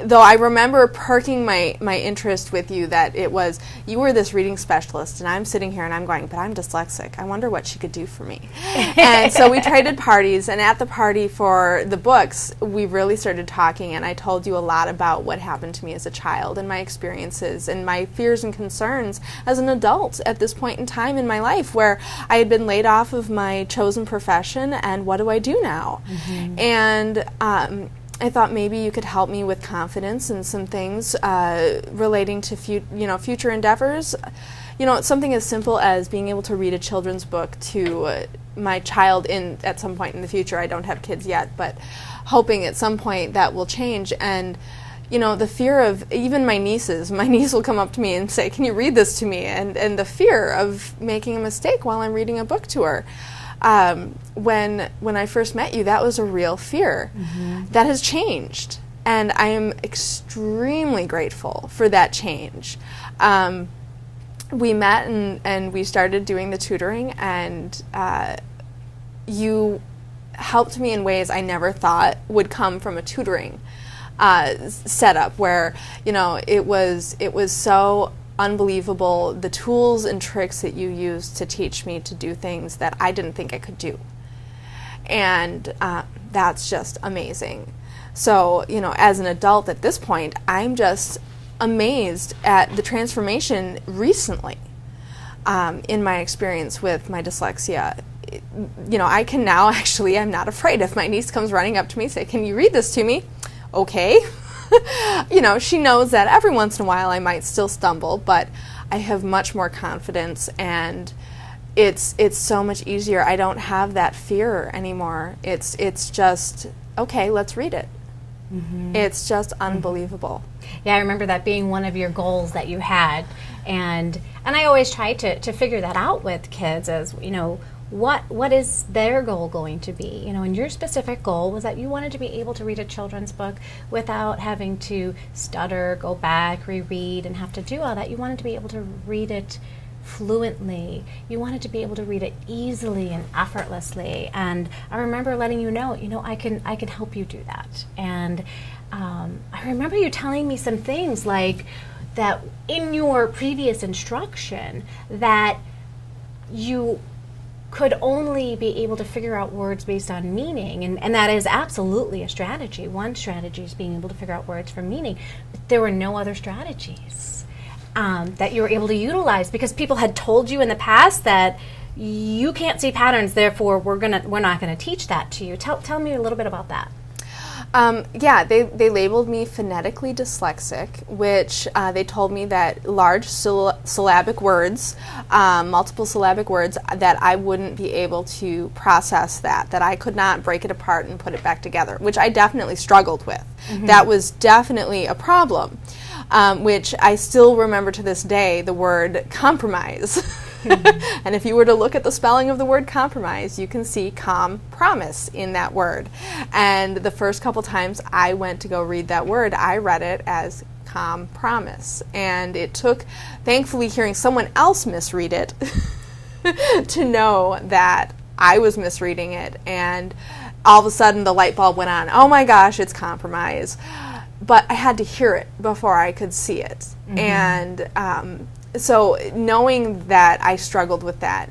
Though I remember perking my interest with you that you were this reading specialist, and I'm sitting here and I'm going, but I'm dyslexic. I wonder what she could do for me. And so we traded parties, and at the party for the books, we really started talking, and I told you a lot about what happened to me as a child and my experiences and my fears and concerns as an adult at this point in time in my life where I had been laid off of my chosen profession, and what do I do now? Mm-hmm. And I thought maybe you could help me with confidence and some things relating to future endeavors. Something as simple as being able to read a children's book to my child at some point in the future. I don't have kids yet, but hoping at some point that will change. And the fear of even my niece will come up to me and say, "Can you read this to me?" And the fear of making a mistake while I'm reading a book to her. When I first met you, that was a real fear. Mm-hmm. That has changed, and I am extremely grateful for that change. We met and we started doing the tutoring, and you helped me in ways I never thought would come from a tutoring setup, where it was so unbelievable, the tools and tricks that you used to teach me to do things that I didn't think I could do. And that's just amazing. So, as an adult at this point, I'm just amazed at the transformation recently in my experience with my dyslexia. I can now I'm not afraid if my niece comes running up to me and say, "Can you read this to me?" Okay. She knows that every once in a while I might still stumble, but I have much more confidence, and it's so much easier. I don't have that fear anymore. It's just, okay, let's read it. Mm-hmm. It's just unbelievable. Yeah, I remember that being one of your goals that you had, and I always try to figure that out with kids as, what is their goal going to be? And your specific goal was that you wanted to be able to read a children's book without having to stutter, go back, reread, and have to do all that. You wanted to be able to read it fluently. You wanted to be able to read it easily and effortlessly. And I remember letting you know, I can help you do that. And I remember you telling me some things like that in your previous instruction that you could only be able to figure out words based on meaning, and that is absolutely a strategy. One strategy is being able to figure out words from meaning, but there were no other strategies that you were able to utilize because people had told you in the past that you can't see patterns, therefore we're not gonna teach that to you. Tell me a little bit about that. They labeled me phonetically dyslexic, which they told me that large syllabic words, multiple syllabic words, that I wouldn't be able to process that I could not break it apart and put it back together, which I definitely struggled with. Mm-hmm. That was definitely a problem, which I still remember to this day, the word compromise. Mm-hmm. And if you were to look at the spelling of the word compromise, you can see promise in that word. And the first couple times I went to go read that word, I read it as promise. And it took, thankfully, hearing someone else misread it to know that I was misreading it. And all of a sudden the light bulb went on. Oh my gosh, it's compromise. But I had to hear it before I could see it. Mm-hmm. And so knowing that I struggled with that,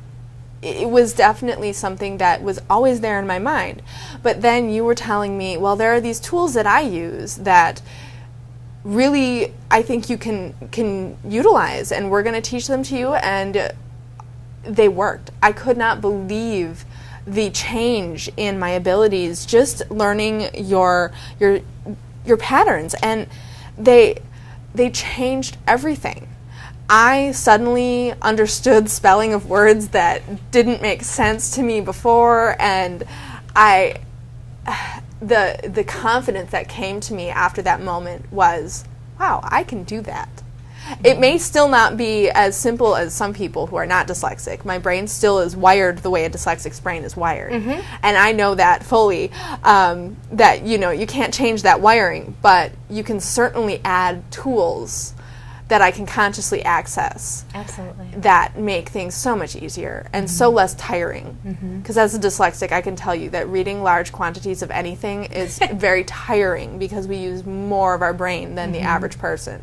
it was definitely something that was always there in my mind. But then you were telling me, well, there are these tools that I use that really I think you can utilize, and we're going to teach them to you, and they worked. I could not believe the change in my abilities just learning your patterns, and they changed everything. I suddenly understood spelling of words that didn't make sense to me before, and the confidence that came to me after that moment was, wow, I can do that. Mm-hmm. It may still not be as simple as some people who are not dyslexic. My brain still is wired the way a dyslexic's brain is wired. Mm-hmm. And I know that fully, that you can't change that wiring, but you can certainly add tools that I can consciously access. Absolutely. That make things so much easier and so less tiring. Because as a dyslexic, I can tell you that reading large quantities of anything is very tiring because we use more of our brain than the average person.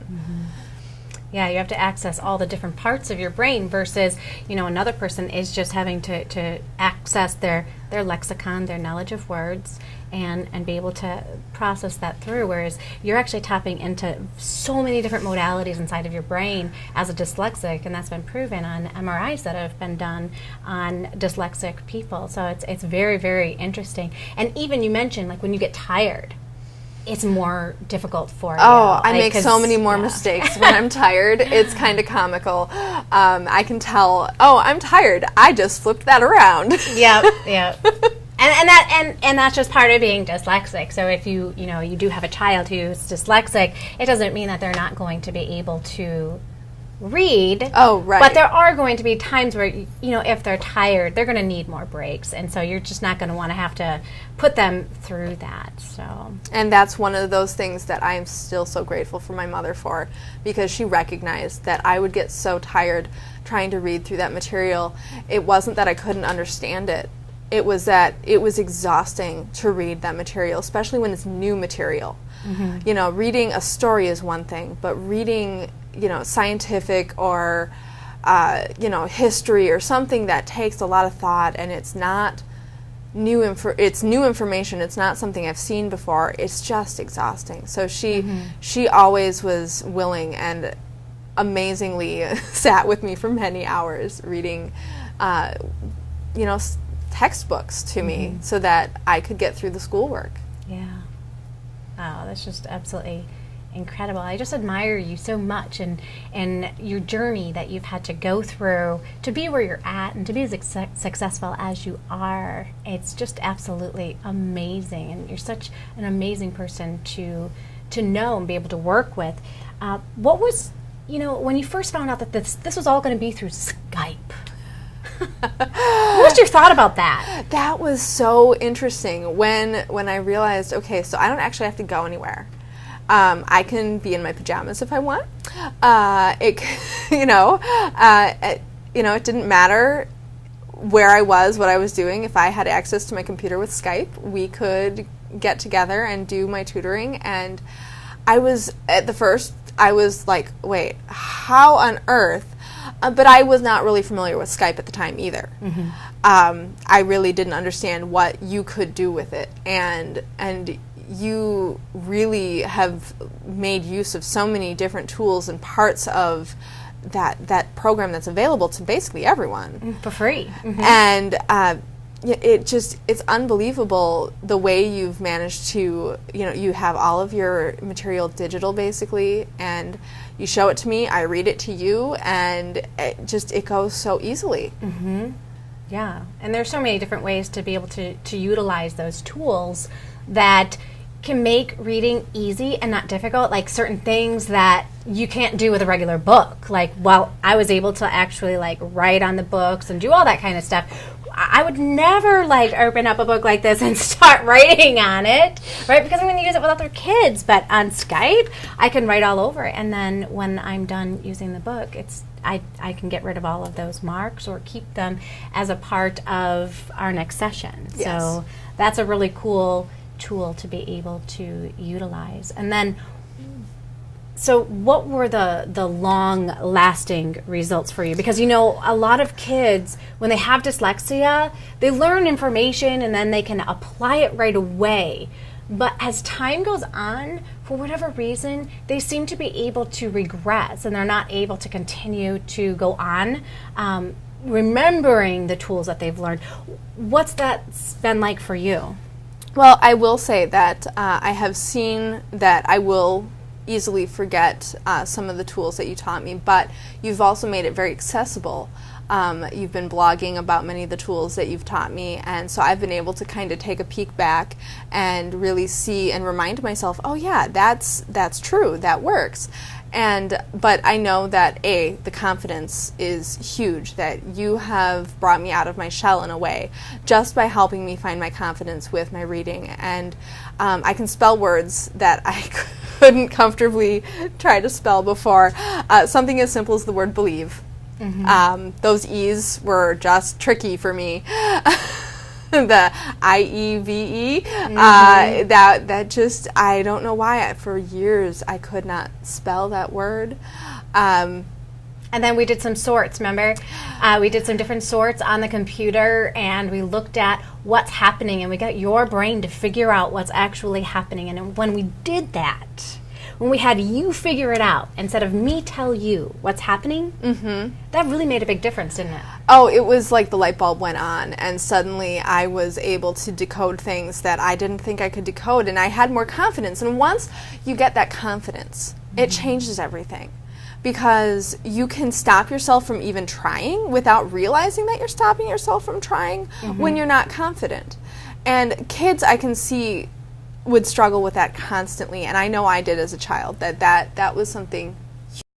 Yeah, you have to access all the different parts of your brain versus, another person is just having to access their lexicon, their knowledge of words, and be able to process that through, whereas you're actually tapping into so many different modalities inside of your brain as a dyslexic, and that's been proven on MRIs that have been done on dyslexic people. So it's very, very interesting. And even you mentioned, like, when you get tired, it's more difficult for you. Oh, I make so many more mistakes when I'm tired. It's kind of comical. I can tell, I'm tired. I just flipped that around. Yep. And that's just part of being dyslexic. So if you do have a child who's dyslexic, it doesn't mean that they're not going to be able to read. Oh, right. But there are going to be times where, if they're tired, they're going to need more breaks. And so you're just not going to want to have to put them through that. So. And that's one of those things that I am still so grateful for my mother for, because she recognized that I would get so tired trying to read through that material. It wasn't that I couldn't understand it. It was that it was exhausting to read that material, especially when it's new material. Reading a story is one thing, but reading scientific or history or something that takes a lot of thought, and it's not it's new information. It's not something I've seen before. It's just exhausting. So she always was willing and amazingly sat with me for many hours reading textbooks to me so that I could get through the schoolwork. Yeah. Wow, that's just absolutely incredible. I just admire you so much and your journey that you've had to go through to be where you're at and to be as successful as you are. It's just absolutely amazing, and you're such an amazing person to know and be able to work with. What was, when you first found out that this was all going to be through Skype? What was your thought about that? That was so interesting when I realized, okay, so I don't actually have to go anywhere. I can be in my pajamas if I want. It didn't matter where I was, what I was doing. If I had access to my computer with Skype, we could get together and do my tutoring. And I was, at the first, I was like, wait, how on earth? But I was not really familiar with Skype at the time either. I really didn't understand what you could do with it. And you really have made use of so many different tools and parts of that program that's available to basically everyone. For free. And it's unbelievable the way you've managed to, you have all of your material digital basically, and you show it to me, I read it to you, and it goes so easily. Yeah, and there's so many different ways to be able to utilize those tools that can make reading easy and not difficult, like certain things that you can't do with a regular book. Like, I was able to actually write on the books and do all that kind of stuff. I would never open up a book like this and start writing on it, right? Because I'm going to use it with other kids. But on Skype, I can write all over it. And then when I'm done using the book, I can get rid of all of those marks or keep them as a part of our next session. Yes. So that's a really cool tool to be able to utilize. And then, so what were the long-lasting results for you? Because, a lot of kids, when they have dyslexia, they learn information and then they can apply it right away. But as time goes on, for whatever reason, they seem to be able to regress and they're not able to continue to go on remembering the tools that they've learned. What's that been like for you? Well, I will say that I have seen that I will easily forget some of the tools that you taught me, but you've also made it very accessible. You've been blogging about many of the tools that you've taught me, and so I've been able to kind of take a peek back and really see and remind myself, oh yeah, that's true, that works. But I know that the confidence is huge, that you have brought me out of my shell in a way, just by helping me find my confidence with my reading. And I can spell words that I couldn't comfortably try to spell before. Something as simple as the word believe. Those E's were just tricky for me. The IEVE, that just, I don't know why, for years I could not spell that word. And then we did some sorts, remember? We did some different sorts on the computer, and we looked at what's happening, and we got your brain to figure out what's actually happening. And when we did that, when we had you figure it out instead of me tell you what's happening, that really made a big difference, didn't it? Oh, it was like the light bulb went on, and suddenly I was able to decode things that I didn't think I could decode, and I had more confidence. And once you get that confidence, it changes everything. Because you can stop yourself from even trying without realizing that you're stopping yourself from trying when you're not confident. And kids, I can see, would struggle with that constantly, and I know I did as a child, that was something